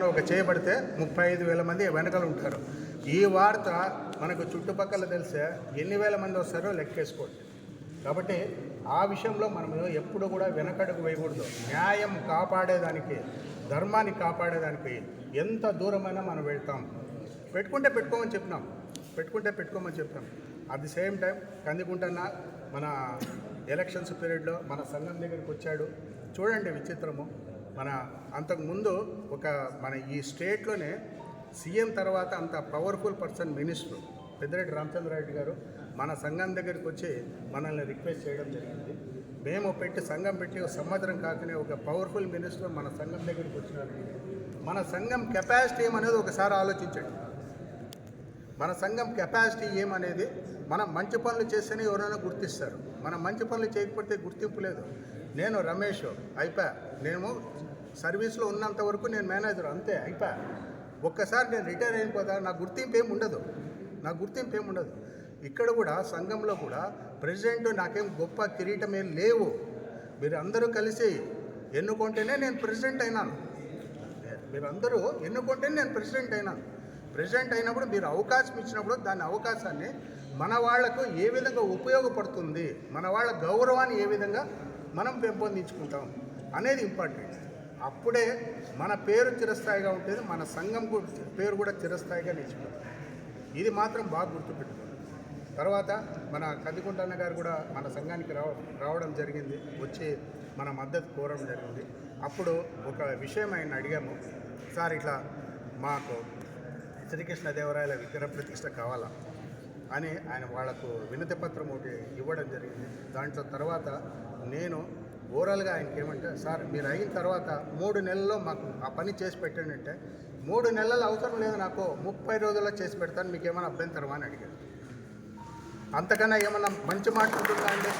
తరఫున ఒక చేయబడితే 35,000 మంది వెనకలు ఉంటారు. ఈ వార్త మనకు చుట్టుపక్కల తెలిసే ఎన్ని వేల మంది వస్తారో లెక్కేసుకోండి. కాబట్టి ఆ విషయంలో మనం ఎప్పుడు కూడా వెనకడుగు వేయకూడదు. న్యాయం కాపాడేదానికి, ధర్మాన్ని కాపాడేదానికి ఎంత దూరమైనా మనం వెళ్తాం. పెట్టుకోమని చెప్పినాం. అట్ ది సేమ్ టైం కందికుంటన్న మన ఎలక్షన్స్ పీరియడ్లో మన సంఘం దగ్గరికి వచ్చాడు. చూడండి విచిత్రము, మన అంతకుముందు మన ఈ స్టేట్లోనే సీఎం తర్వాత అంత powerful person minister Peddireddy Ramachandra Reddy గారు మన సంఘం దగ్గరికి వచ్చి మనల్ని రిక్వెస్ట్ చేయడం జరిగింది. మేము సంఘం పెట్టి ఒక సంవత్సరం కాకనే ఒక పవర్ఫుల్ మినిస్టర్ మన సంఘం దగ్గరికి వచ్చినారు. మన సంఘం కెపాసిటీ ఏమనేది ఒకసారి ఆలోచించండి. మన సంఘం కెపాసిటీ ఏమనేది, మనం మంచి పనులు చేస్తేనే ఎవరైనా గుర్తిస్తారు. మనం మంచి పనులు చేయకపోతే గుర్తింపు లేదు. నేను రమేష్ నేను సర్వీస్లో ఉన్నంత వరకు నేను మేనేజర్, అంతే ఒక్కసారి నేను రిటైర్ అయిపోతా, నా గుర్తింపు ఏమి ఉండదు. ఇక్కడ కూడా సంఘంలో కూడా ప్రెసిడెంట్ నాకేం గొప్ప కిరీటం ఏం లేవు. మీరు అందరూ కలిసి ఎన్నుకుంటేనే నేను ప్రెసిడెంట్ అయినాను. ప్రెసిడెంట్ అయినప్పుడు మీరు అవకాశం ఇచ్చినప్పుడు దాని అవకాశాన్ని మన వాళ్లకు ఏ విధంగా ఉపయోగపడుతుంది, మన వాళ్ళ గౌరవాన్ని ఏ విధంగా మనం పెంపొందించుకుంటాం అనేది ఇంపార్టెంట్. అప్పుడే మన పేరు చిరస్థాయిగా ఉంటుంది, మన సంఘం పేరు కూడా చిరస్థాయిగా నిలిచిపోతుంది. ఇది మాత్రం బాగా గుర్తుపెట్టుకోండి. తర్వాత మన కందికుంటన్న గారు కూడా మన సంఘానికి రావడం జరిగింది, వచ్చి మన మద్దతు కోరడం జరిగింది. అప్పుడు ఒక విషయం ఆయన అడిగాము, సార్ ఇట్లా మాకు శ్రీకృష్ణదేవరాయల విగ్రహ ప్రతిష్ట కావాలా అని ఆయన వాళ్లకు వినతి పత్రం ఒకటి ఇవ్వడం జరిగింది. దాంట్లో తర్వాత నేను ఓవరాల్గా ఆయనకి ఏమంటే, సార్ మీరు అయిన తర్వాత 3 నెలల్లో మాకు ఆ పని చేసి పెట్టండి అంటే, 3 నెలలు అవసరం లేదు, నాకు 30 రోజుల్లో చేసి పెడతాను, మీకు ఏమైనా అభ్యంతరమా అని అడిగారు. అంతకన్నా ఏమన్నా మంచి మాట ఉంటుందా అండి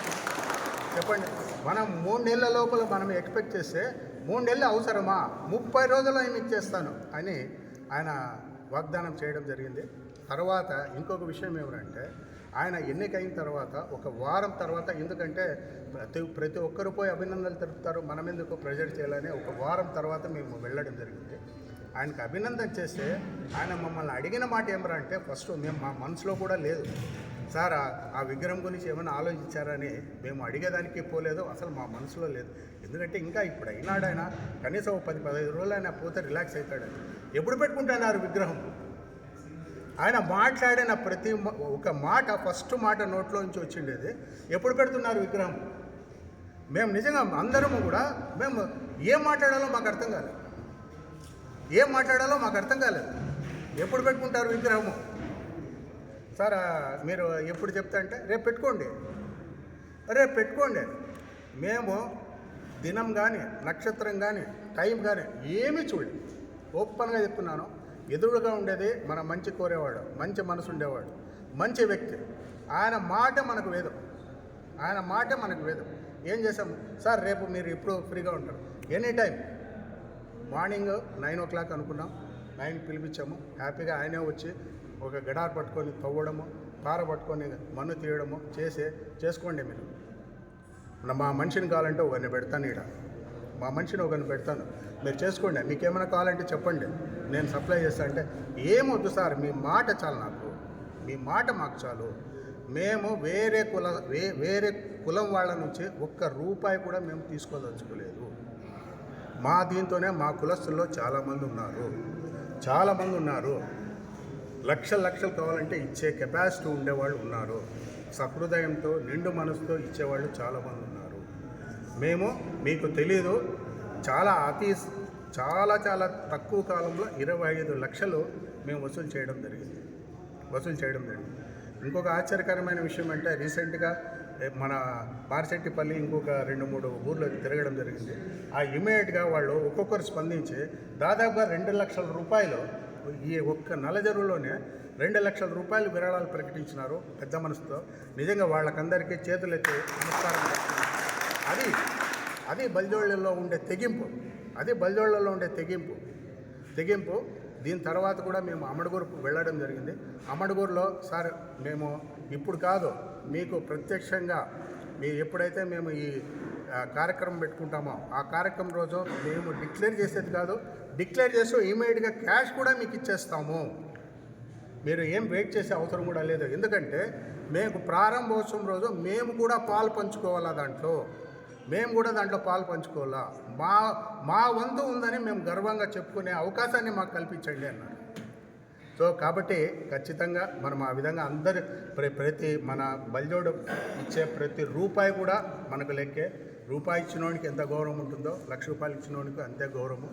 చెప్పండి. మనం 3 నెలల లోపల మనం ఎక్స్పెక్ట్ చేస్తే 3 నెలలు అవసరమా, 30 రోజుల్లో మీకు చేస్తాను అని ఆయన వాగ్దానం చేయడం జరిగింది. తర్వాత ఇంకొక విషయం ఏమంటే, ఆయన ఎన్నికైన తర్వాత 1 వారం తర్వాత, ఎందుకంటే ప్రతి ఒక్కరు పోయి అభినందనలు తెలుపుతారు, మనం ఎందుకు ప్రెజర్ చేయాలని 1 వారం తర్వాత మేము వెళ్ళడం జరిగింది. ఆయనకు అభినందన చేస్తే ఆయన మమ్మల్ని అడిగిన మాట ఏమరా ఫస్ట్ మేము మా మనసులో కూడా లేదు సార్, ఆ విగ్రహం గురించి ఏమైనా ఆలోచించారని మేము అడిగేదానికి పోలేదు, అసలు మా మనసులో లేదు. ఎందుకంటే ఇంకా ఇప్పుడు అయినాడు ఆయన, కనీసం 10-15 రోజులు ఆయన పోతే రిలాక్స్ అవుతాడని. ఎప్పుడు పెట్టుకుంటున్నారు విగ్రహం? ఆయన మాట్లాడిన ప్రతి ఒక మాట, ఫస్ట్ మాట నోట్లో నుంచి వచ్చిండేది, ఎప్పుడు పెడుతున్నారు విగ్రహం? మేము నిజంగా అందరము కూడా మేము ఏం మాట్లాడాలో మాకు అర్థం కాలేదు. ఎప్పుడు పెట్టుకుంటారు విగ్రహము? సార్ మీరు ఎప్పుడు చెప్తా అంటే రేపు పెట్టుకోండి. మేము దినం కానీ, నక్షత్రం కానీ, టైం కానీ ఏమీ చూడండి. ఓపెన్గా చెప్తున్నాను. ఎదురుగా ఉండేది మన మంచి కోరేవాడు, మంచి మనసు ఉండేవాడు, మంచి వ్యక్తి. ఆయన మాట మనకు వేదం. ఏం చేసాము సార్, రేపు మీరు ఎప్పుడు ఫ్రీగా ఉంటారు? Any time. మార్నింగ్ 9 o'clock అనుకున్నాం, 9 పిలిపించాము. హ్యాపీగా ఆయనే వచ్చి ఒక గడార్ పట్టుకొని తవ్వడము, పార పట్టుకొని మన్ను తీయడము చేసుకోండి. మీరు మా మనిషిని కావాలంటే ఒకరిని పెడతాను, ఒకరిని పెడతాను, మీరు చేసుకోండి, మీకేమైనా కావాలంటే చెప్పండి, నేను సప్లై చేస్తా అంటే, ఏమొద్దు సార్, మీ మాట చాలు, మీ మాట మాకు చాలు. మేము వేరే కులం వాళ్ళ నుంచి 1 రూపాయి కూడా మేము తీసుకోదలుచుకోలేదు. మా దీంతోనే మా కులస్తుల్లో చాలామంది ఉన్నారు. లక్షలు కావాలంటే ఇచ్చే కెపాసిటీ ఉండేవాళ్ళు ఉన్నారు. సహృదయంతో, నిండు మనసుతో ఇచ్చేవాళ్ళు చాలామంది ఉన్నారు. మేము మీకు తెలీదు, చాలా తక్కువ కాలంలో 25 లక్షలు మేము వసూలు చేయడం జరిగింది. ఇంకొక ఆశ్చర్యకరమైన విషయం అంటే, రీసెంట్గా మన బార్శెట్టిపల్లి ఇంకొక 2-3 ఊర్లో తిరగడం జరిగింది. ఆ ఇమీడియట్గా వాళ్ళు ఒక్కొక్కరు స్పందించి దాదాపుగా 2 లక్షల రూపాయలు, ఈ ఒక్క నల్లజరువులోనే 2 లక్షల రూపాయలు విరాళాలు ప్రకటించినారు పెద్ద మనసుతో. నిజంగా వాళ్ళకందరికీ చేతులెత్తి నమస్కారం. అది బల్జోళ్ళలో ఉండే తెగింపు. దీని తర్వాత కూడా మేము అమడగూరుకు వెళ్ళడం జరిగింది. అమడగూరులో సార్, మేము ఇప్పుడు కాదు, మీకు ప్రత్యక్షంగా ఎప్పుడైతే మేము ఈ కార్యక్రమం పెట్టుకుంటామో ఆ కార్యక్రమం రోజు మేము డిక్లేర్ చేసేది కాదు, డిక్లేర్ చేస్తూ ఇమీడియట్గా క్యాష్ కూడా మీకు ఇచ్చేస్తాము. మీరు ఏం వెయిట్ చేసే అవసరం కూడా లేదు. ఎందుకంటే మేము ప్రారంభోత్సవం రోజు మేము కూడా పాలు పంచుకోవాలా, మేము కూడా దాంట్లో పాలు పంచుకోవాలా, మా వంతు ఉందని మేము గర్వంగా చెప్పుకునే అవకాశాన్ని మాకు కల్పించండి అన్నారు. సో కాబట్టి ఖచ్చితంగా మనం ఆ విధంగా అందరి ప్రతి మన బల్జోడు ఇచ్చే ప్రతి రూపాయి కూడా మనకు లెక్కే. రూపాయి ఇచ్చినోడికి ఎంత గౌరవం ఉంటుందో ₹1,00,000 ఇచ్చినోడికి అంతే గౌరవం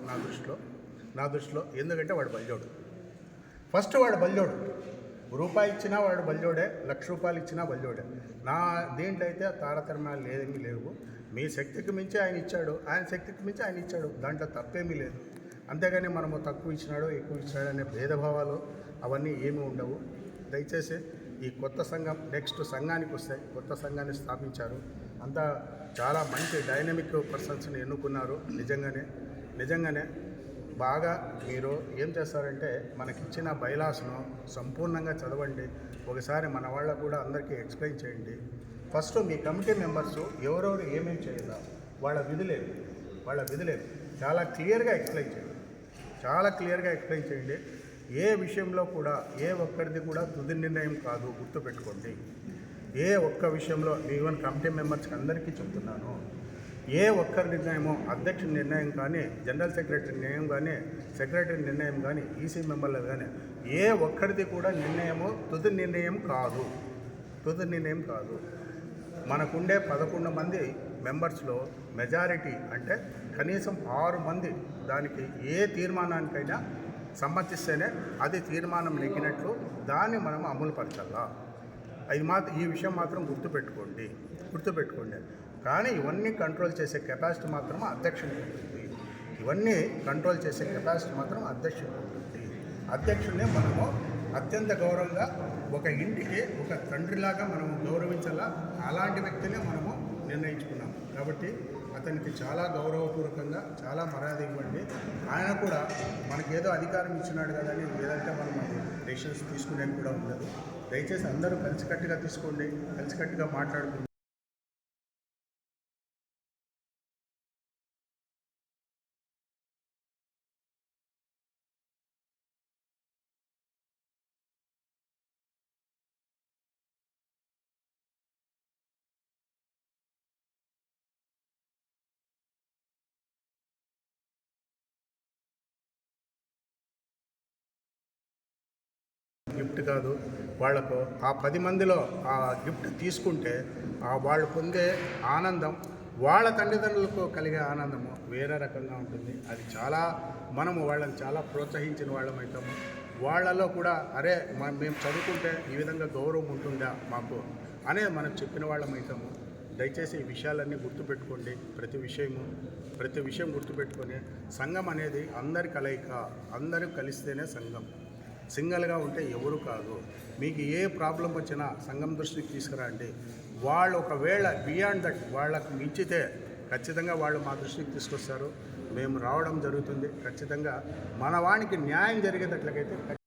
నా దృష్టిలో. ఎందుకంటే వాడు బల్జోడు, ఫస్ట్ వాడు బల్జోడు. రూపాయి ఇచ్చినా వాడు బల్జోడే, ₹1,00,000 ఇచ్చినా బల్జోడే. నా దీంట్లో అయితే తారతమ్యాలు లేదేమీ లేవు. మీ శక్తికి మించి ఆయన ఇచ్చాడు, ఆయన శక్తికి మించి ఆయన ఇచ్చాడు, దాంట్లో తప్పేమీ లేదు. అంతేగాని మనము తక్కువ ఇచ్చినాడో ఎక్కువ ఇచ్చినాడో అనే భేదభావాలు అవన్నీ ఏమీ ఉండవు. దయచేసి ఈ కొత్త సంఘం నెక్స్ట్ సంఘానికి వస్తాయి, కొత్త సంఘాన్ని స్థాపించారు, అంతా చాలా మంచి డైనమిక్ పర్సన్స్ని ఎన్నుకున్నారు. నిజంగానే బాగా మీరు ఏం చేస్తారంటే మనకిచ్చిన బైలాస్ను సంపూర్ణంగా చదవండి, ఒకసారి మన వాళ్ళకు కూడా అందరికీ ఎక్స్ప్లెయిన్ చేయండి. ఫస్ట్ మీ కమిటీ మెంబర్సు ఎవరెవరు ఏమేమి చేయాలా వాళ్ళ విధులేదు చాలా క్లియర్గా ఎక్స్ప్లెయిన్ చేయండి. ఏ విషయంలో కూడా ఏ ఒక్కరిది కూడా తుది నిర్ణయం కాదు, గుర్తుపెట్టుకోండి. ఏ ఒక్క విషయంలో ఈవెన్ కమిటీ మెంబర్స్కి అందరికీ చెప్తున్నాను, ఏ ఒక్కరి నిర్ణయమో అధ్యక్షుడి నిర్ణయం కానీ, జనరల్ సెక్రటరీ నిర్ణయం కానీ, సెక్రటరీ నిర్ణయం కానీ, ఈసీ మెంబర్లు కానీ ఏ ఒక్కరిది కూడా తుది నిర్ణయం కాదు. మనకుండే 11 మంది మెంబర్స్లో మెజారిటీ అంటే కనీసం 6 మంది దానికి ఏ తీర్మానానికైనా సమ్మతిస్తేనే అది తీర్మానం నెగ్గినట్లు దాన్ని మనం అమలుపరచాలా. ఈ విషయం మాత్రం గుర్తుపెట్టుకోండి. కానీ ఇవన్నీ కంట్రోల్ చేసే కెపాసిటీ మాత్రం అధ్యక్షుడికి ఉంటుంది. అధ్యక్షుడిని మనము అత్యంత గౌరవంగా ఒక ఇంటికి ఒక తండ్రిలాగా మనము గౌరవించాలా. అలాంటి వ్యక్తినే మనము నిర్ణయించుకున్నాము. కాబట్టి అతనికి చాలా గౌరవపూర్వకంగా చాలా మర్యాద ఇవ్వండి. ఆయన కూడా మనకేదో అధికారం ఇచ్చినాడు కదా అని లేదంటే మనం డెసిషన్స్ తీసుకునేది కూడా ఉండదు. దయచేసి అందరూ కలిసికట్టుగా తీసుకోండి, కలిసికట్టుగా మాట్లాడుకుంటాం. గిఫ్ట్ కాదు వాళ్లకు, ఆ 10 మందిలో ఆ గిఫ్ట్ తీసుకుంటే వాళ్ళు పొందే ఆనందం, వాళ్ళ తల్లిదండ్రులకు కలిగే ఆనందము వేరే రకంగా ఉంటుంది. అది మనము వాళ్ళని చాలా ప్రోత్సహించిన వాళ్ళం అవుతాము. వాళ్ళలో కూడా అరే మేము చదువుకుంటే ఈ విధంగా గౌరవం ఉంటుందా మాకు అనేది మనం చెప్పిన వాళ్ళం అవుతాము. దయచేసి ఈ విషయాలన్నీ గుర్తుపెట్టుకోండి. ప్రతి విషయం గుర్తుపెట్టుకొని సంఘం అనేది అందరి కలయిక, అందరూ కలిస్తేనే సంఘం. సింగల్గా ఉంటే ఎవరు కాదు. మీకు ఏ ప్రాబ్లం వచ్చినా సంఘం దృష్టికి తీసుకురండి. వాళ్ళు ఒకవేళ బియాండ్ దట్ వాళ్ళకు మించితే ఖచ్చితంగా వాళ్ళు మా దృష్టికి తీసుకొస్తారు, మేము రావడం జరుగుతుంది. ఖచ్చితంగా మన వానికి న్యాయం జరిగేటట్లయితే